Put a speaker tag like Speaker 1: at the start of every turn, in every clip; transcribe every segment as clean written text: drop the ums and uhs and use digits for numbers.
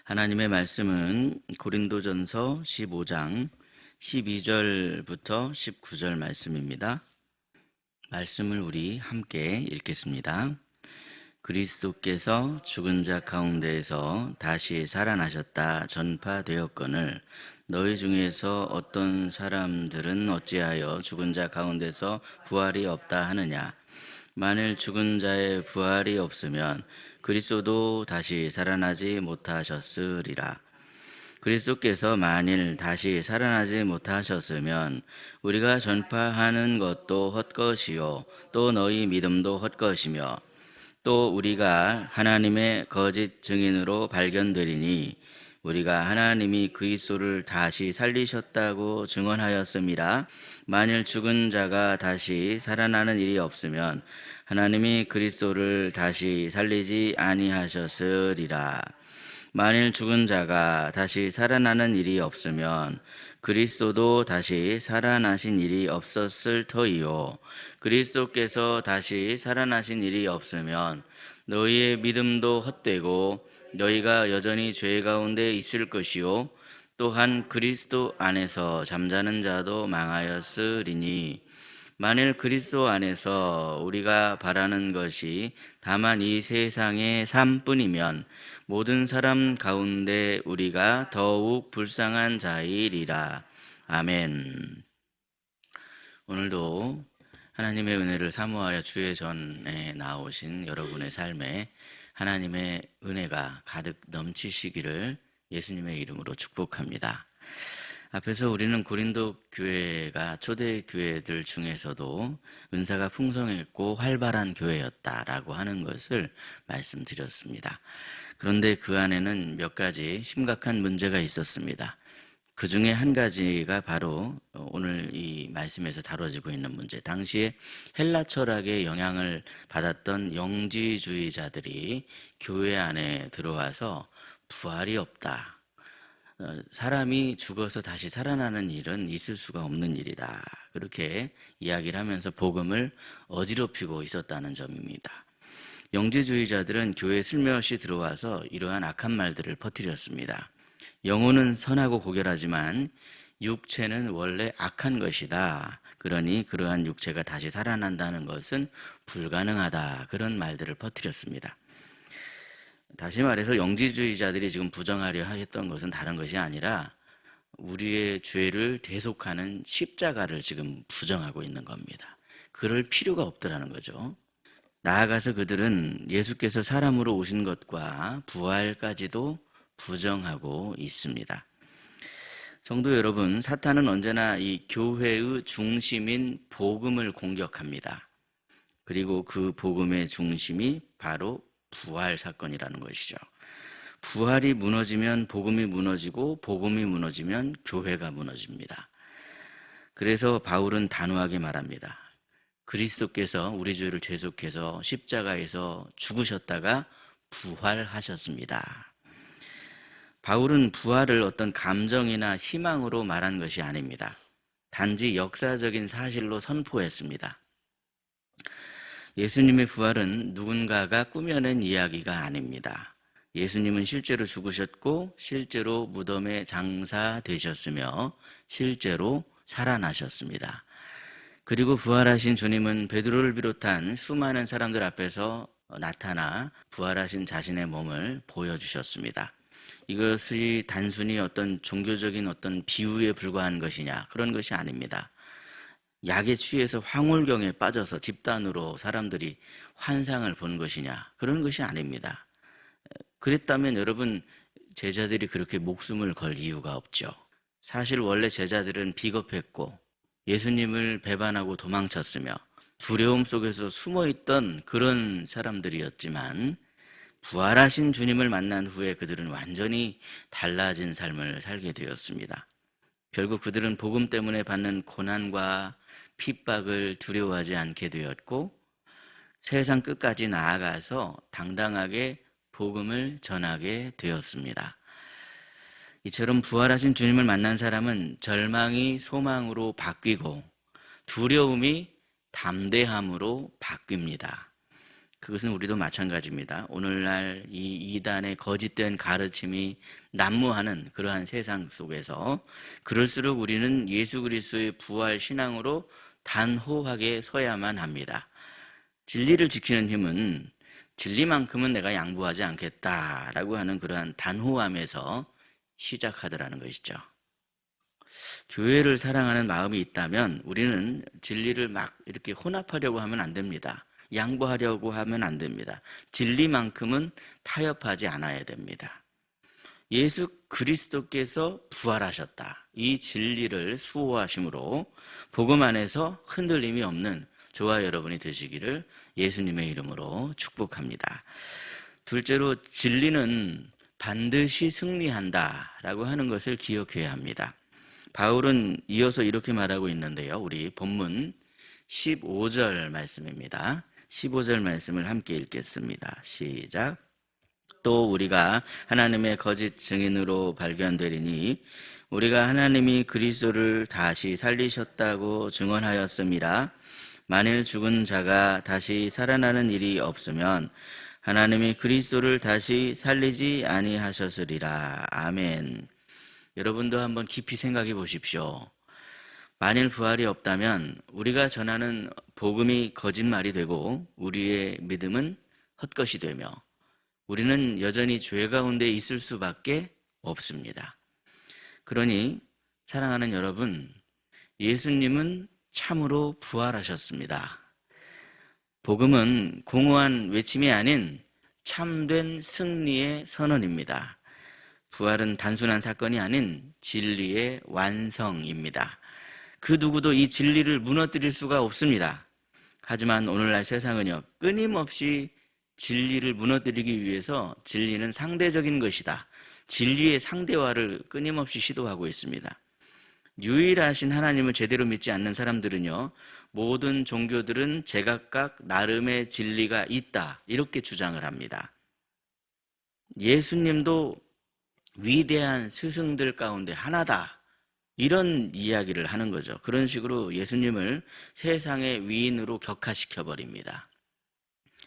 Speaker 1: 하나님의 말씀은 고린도전서 15장 12절부터 19절 말씀입니다. 말씀을 우리 함께 읽겠습니다. 그리스도께서 죽은 자 가운데에서 다시 살아나셨다 전파되었거늘 너희 중에서 어떤 사람들은 어찌하여 죽은 자 가운데서 부활이 없다 하느냐. 만일 죽은 자의 부활이 없으면 그리스도도 다시 살아나지 못하셨으리라. 그리스도께서 만일 다시 살아나지 못하셨으면 우리가 전파하는 것도 헛것이요 또 너희 믿음도 헛것이며 또 우리가 하나님의 거짓 증인으로 발견되리니 우리가 하나님이 그리스도를 다시 살리셨다고 증언하였음이라. 만일 죽은 자가 다시 살아나는 일이 없으면 하나님이 그리스도를 다시 살리지 아니하셨으리라. 만일 죽은 자가 다시 살아나는 일이 없으면 그리스도도 다시 살아나신 일이 없었을 터이요 그리스도께서 다시 살아나신 일이 없으면 너희의 믿음도 헛되고 너희가 여전히 죄 가운데 있을 것이요 또한 그리스도 안에서 잠자는 자도 망하였으리니 만일 그리스도 안에서 우리가 바라는 것이 다만 이 세상의 삶뿐이면 모든 사람 가운데 우리가 더욱 불쌍한 자이리라. 아멘. 오늘도 하나님의 은혜를 사모하여 주의 전에 나오신 여러분의 삶에 하나님의 은혜가 가득 넘치시기를 예수님의 이름으로 축복합니다. 앞에서 우리는 고린도 교회가 초대 교회들 중에서도 은사가 풍성했고 활발한 교회였다라고 하는 것을 말씀드렸습니다. 그런데 그 안에는 몇 가지 심각한 문제가 있었습니다. 그 중에 한 가지가 바로 오늘 이 말씀에서 다뤄지고 있는 문제. 당시에 헬라 철학의 영향을 받았던 영지주의자들이 교회 안에 들어와서 부활이 없다. 사람이 죽어서 다시 살아나는 일은 있을 수가 없는 일이다. 그렇게 이야기를 하면서 복음을 어지럽히고 있었다는 점입니다. 영지주의자들은 교회에 슬며시 들어와서 이러한 악한 말들을 퍼뜨렸습니다. 영혼은 선하고 고결하지만 육체는 원래 악한 것이다. 그러니 그러한 육체가 다시 살아난다는 것은 불가능하다. 그런 말들을 퍼뜨렸습니다. 다시 말해서 영지주의자들이 지금 부정하려 했던 것은 다른 것이 아니라 우리의 죄를 대속하는 십자가를 지금 부정하고 있는 겁니다. 그럴 필요가 없더라는 거죠. 나아가서 그들은 예수께서 사람으로 오신 것과 부활까지도 부정하고 있습니다. 성도 여러분, 사탄은 언제나 이 교회의 중심인 복음을 공격합니다. 그리고 그 복음의 중심이 바로 부활 사건이라는 것이죠. 부활이 무너지면 복음이 무너지고 복음이 무너지면 교회가 무너집니다. 그래서 바울은 단호하게 말합니다. 그리스도께서 우리 죄를 대속해서 십자가에서 죽으셨다가 부활하셨습니다. 바울은 부활을 어떤 감정이나 희망으로 말한 것이 아닙니다. 단지 역사적인 사실로 선포했습니다. 예수님의 부활은 누군가가 꾸며낸 이야기가 아닙니다. 예수님은 실제로 죽으셨고 실제로 무덤에 장사되셨으며 실제로 살아나셨습니다. 그리고 부활하신 주님은 베드로를 비롯한 수많은 사람들 앞에서 나타나 부활하신 자신의 몸을 보여주셨습니다. 이것이 단순히 어떤 종교적인 어떤 비유에 불과한 것이냐, 그런 것이 아닙니다. 약에 취해서 황홀경에 빠져서 집단으로 사람들이 환상을 본 것이냐, 그런 것이 아닙니다. 그랬다면 여러분, 제자들이 그렇게 목숨을 걸 이유가 없죠. 사실 원래 제자들은 비겁했고 예수님을 배반하고 도망쳤으며 두려움 속에서 숨어있던 그런 사람들이었지만 부활하신 주님을 만난 후에 그들은 완전히 달라진 삶을 살게 되었습니다. 결국 그들은 복음 때문에 받는 고난과 핍박을 두려워하지 않게 되었고 세상 끝까지 나아가서 당당하게 복음을 전하게 되었습니다. 이처럼 부활하신 주님을 만난 사람은 절망이 소망으로 바뀌고 두려움이 담대함으로 바뀝니다. 그것은 우리도 마찬가지입니다. 오늘날 이 이단의 거짓된 가르침이 난무하는 그러한 세상 속에서 그럴수록 우리는 예수 그리스도의 부활 신앙으로 단호하게 서야만 합니다. 진리를 지키는 힘은 진리만큼은 내가 양보하지 않겠다라고 하는 그러한 단호함에서 시작하더라는 것이죠. 교회를 사랑하는 마음이 있다면 우리는 진리를 막 이렇게 혼합하려고 하면 안 됩니다. 양보하려고 하면 안 됩니다. 진리만큼은 타협하지 않아야 됩니다. 예수 그리스도께서 부활하셨다. 이 진리를 수호하심으로 복음 안에서 흔들림이 없는 저와 여러분이 되시기를 예수님의 이름으로 축복합니다. 둘째로 진리는 반드시 승리한다라고 하는 것을 기억해야 합니다. 바울은 이어서 이렇게 말하고 있는데요. 우리 본문 15절 말씀입니다. 15절 말씀을 함께 읽겠습니다. 시작. 또 우리가 하나님의 거짓 증인으로 발견되리니 우리가 하나님이 그리스도를 다시 살리셨다고 증언하였음이라. 만일 죽은 자가 다시 살아나는 일이 없으면 하나님이 그리스도를 다시 살리지 아니하셨으리라. 아멘. 여러분도 한번 깊이 생각해 보십시오. 만일 부활이 없다면 우리가 전하는 복음이 거짓말이 되고 우리의 믿음은 헛것이 되며 우리는 여전히 죄 가운데 있을 수밖에 없습니다. 그러니 사랑하는 여러분, 예수님은 참으로 부활하셨습니다. 복음은 공허한 외침이 아닌 참된 승리의 선언입니다. 부활은 단순한 사건이 아닌 진리의 완성입니다. 그 누구도 이 진리를 무너뜨릴 수가 없습니다. 하지만 오늘날 세상은요, 끊임없이 진리를 무너뜨리기 위해서 진리는 상대적인 것이다. 진리의 상대화를 끊임없이 시도하고 있습니다. 유일하신 하나님을 제대로 믿지 않는 사람들은요, 모든 종교들은 제각각 나름의 진리가 있다, 이렇게 주장을 합니다. 예수님도 위대한 스승들 가운데 하나다, 이런 이야기를 하는 거죠. 그런 식으로 예수님을 세상의 위인으로 격화시켜버립니다.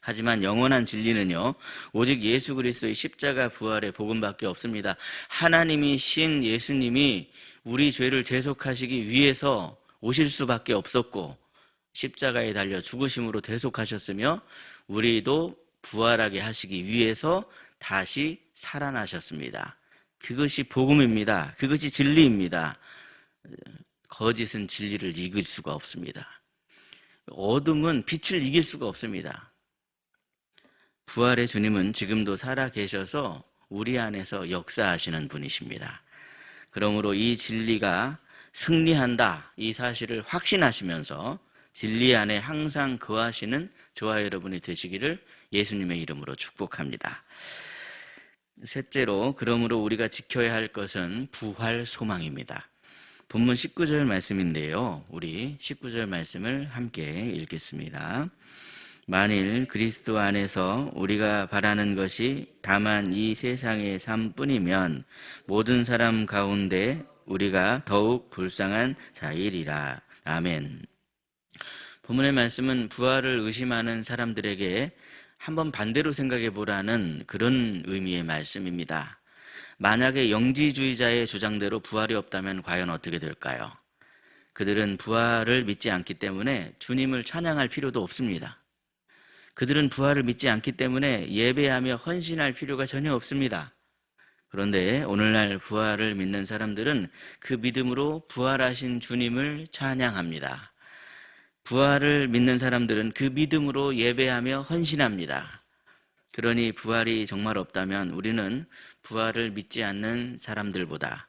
Speaker 1: 하지만 영원한 진리는요, 오직 예수 그리스도의 십자가 부활의 복음밖에 없습니다. 하나님이 신 예수님이 우리 죄를 대속하시기 위해서 오실 수밖에 없었고 십자가에 달려 죽으심으로 대속하셨으며 우리도 부활하게 하시기 위해서 다시 살아나셨습니다. 그것이 복음입니다. 그것이 진리입니다. 거짓은 진리를 이길 수가 없습니다. 어둠은 빛을 이길 수가 없습니다. 부활의 주님은 지금도 살아 계셔서 우리 안에서 역사하시는 분이십니다. 그러므로 이 진리가 승리한다, 이 사실을 확신하시면서 진리 안에 항상 거하시는 저와 여러분이 되시기를 예수님의 이름으로 축복합니다. 셋째로, 그러므로 우리가 지켜야 할 것은 부활 소망입니다. 본문 19절 말씀인데요, 우리 19절 말씀을 함께 읽겠습니다. 만일 그리스도 안에서 우리가 바라는 것이 다만 이 세상의 삶뿐이면 모든 사람 가운데 우리가 더욱 불쌍한 자이리라. 아멘. 본문의 말씀은 부활을 의심하는 사람들에게 한번 반대로 생각해 보라는 그런 의미의 말씀입니다. 만약에 영지주의자의 주장대로 부활이 없다면 과연 어떻게 될까요? 그들은 부활을 믿지 않기 때문에 주님을 찬양할 필요도 없습니다. 그들은 부활을 믿지 않기 때문에 예배하며 헌신할 필요가 전혀 없습니다. 그런데 오늘날 부활을 믿는 사람들은 그 믿음으로 부활하신 주님을 찬양합니다. 부활을 믿는 사람들은 그 믿음으로 예배하며 헌신합니다. 그러니 부활이 정말 없다면 우리는 부활을 믿지 않는 사람들보다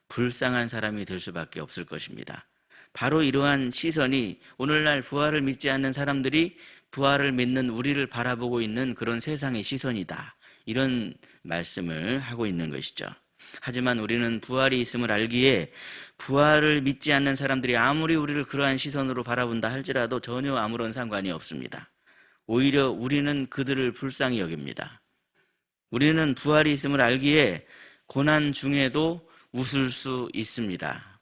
Speaker 1: 불쌍한 사람이 될 수밖에 없을 것입니다. 바로 이러한 시선이 오늘날 부활을 믿지 않는 사람들이 부활을 믿는 우리를 바라보고 있는 그런 세상의 시선이다, 이런 말씀을 하고 있는 것이죠. 하지만 우리는 부활이 있음을 알기에 부활을 믿지 않는 사람들이 아무리 우리를 그러한 시선으로 바라본다 할지라도 전혀 아무런 상관이 없습니다. 오히려 우리는 그들을 불쌍히 여깁니다. 우리는 부활이 있음을 알기에 고난 중에도 웃을 수 있습니다.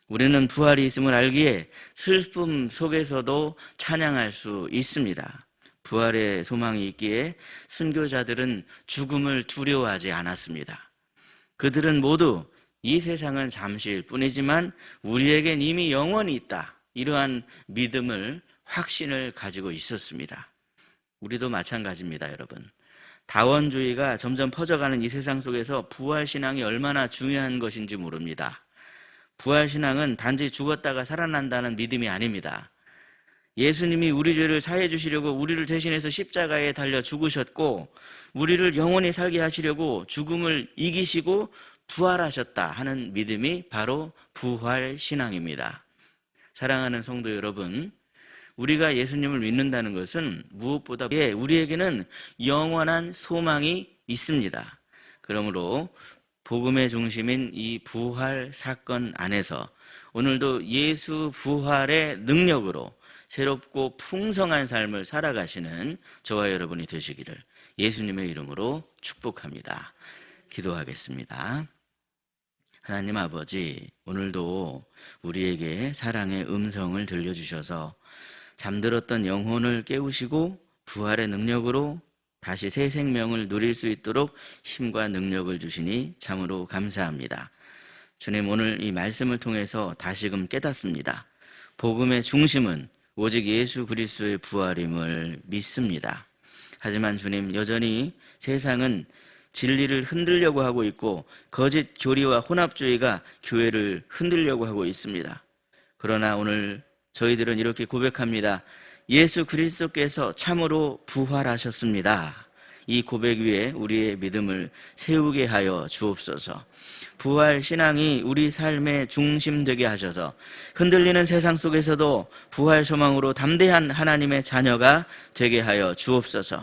Speaker 1: 우리는 부활이 있음을 알기에 슬픔 속에서도 찬양할 수 있습니다. 부활의 소망이 있기에 순교자들은 죽음을 두려워하지 않았습니다. 그들은 모두 이 세상은 잠시일 뿐이지만 우리에겐 이미 영원히 있다. 이러한 믿음을, 확신을 가지고 있었습니다. 우리도 마찬가지입니다, 여러분. 다원주의가 점점 퍼져가는 이 세상 속에서 부활신앙이 얼마나 중요한 것인지 모릅니다. 부활신앙은 단지 죽었다가 살아난다는 믿음이 아닙니다. 예수님이 우리 죄를 사해 주시려고 우리를 대신해서 십자가에 달려 죽으셨고 우리를 영원히 살게 하시려고 죽음을 이기시고 부활하셨다 하는 믿음이 바로 부활신앙입니다. 사랑하는 성도 여러분, 우리가 예수님을 믿는다는 것은 무엇보다 우리에게는 영원한 소망이 있습니다. 그러므로 복음의 중심인 이 부활 사건 안에서 오늘도 예수 부활의 능력으로 새롭고 풍성한 삶을 살아가시는 저와 여러분이 되시기를 예수님의 이름으로 축복합니다. 기도하겠습니다. 하나님 아버지, 오늘도 우리에게 사랑의 음성을 들려주셔서 잠들었던 영혼을 깨우시고 부활의 능력으로 다시 새 생명을 누릴 수 있도록 힘과 능력을 주시니 참으로 감사합니다. 주님, 오늘 이 말씀을 통해서 다시금 깨닫습니다. 복음의 중심은 오직 예수 그리스도의 부활임을 믿습니다. 하지만 주님, 여전히 세상은 진리를 흔들려고 하고 있고 거짓 교리와 혼합주의가 교회를 흔들려고 하고 있습니다. 그러나 오늘 저희들은 이렇게 고백합니다. 예수 그리스도께서 참으로 부활하셨습니다. 이 고백 위에 우리의 믿음을 세우게 하여 주옵소서. 부활 신앙이 우리 삶의 중심 되게 하셔서 흔들리는 세상 속에서도 부활 소망으로 담대한 하나님의 자녀가 되게 하여 주옵소서.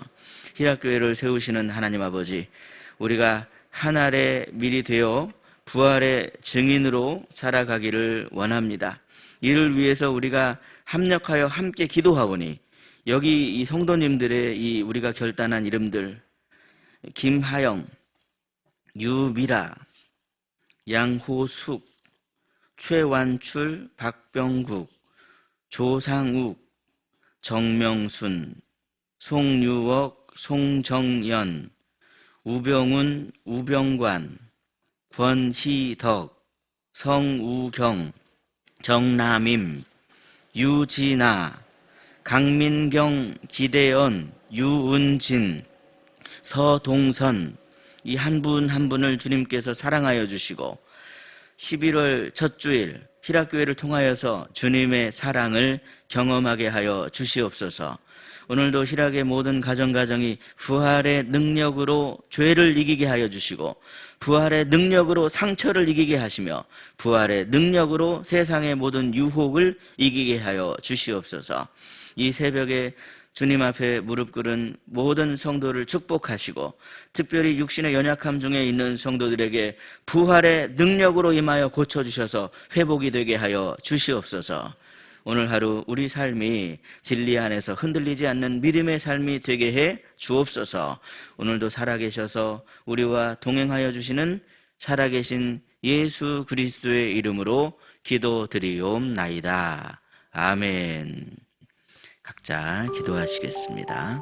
Speaker 1: 희락교회를 세우시는 하나님 아버지, 우리가 한 알의 밀이 되어 부활의 증인으로 살아가기를 원합니다. 이를 위해서 우리가 합력하여 함께 기도하오니 여기 이 성도님들의 이 우리가 결단한 이름들, 김하영, 유미라, 양호숙, 최완출, 박병국, 조상욱, 정명순, 송유옥, 송정연, 우병훈, 우병관, 권희덕, 성우경, 정남임, 유진아, 강민경, 기대연, 유은진, 서동선, 이 한 분 한 분을 주님께서 사랑하여 주시고 11월 첫 주일 희락교회를 통하여서 주님의 사랑을 경험하게 하여 주시옵소서. 오늘도 희락의 모든 가정이 부활의 능력으로 죄를 이기게 하여 주시고 부활의 능력으로 상처를 이기게 하시며 부활의 능력으로 세상의 모든 유혹을 이기게 하여 주시옵소서. 이 새벽에 주님 앞에 무릎 꿇은 모든 성도를 축복하시고 특별히 육신의 연약함 중에 있는 성도들에게 부활의 능력으로 임하여 고쳐주셔서 회복이 되게 하여 주시옵소서. 오늘 하루 우리 삶이 진리 안에서 흔들리지 않는 믿음의 삶이 되게 해 주옵소서. 오늘도 살아계셔서 우리와 동행하여 주시는 살아계신 예수 그리스도의 이름으로 기도드리옵나이다. 아멘. 각자 기도하시겠습니다.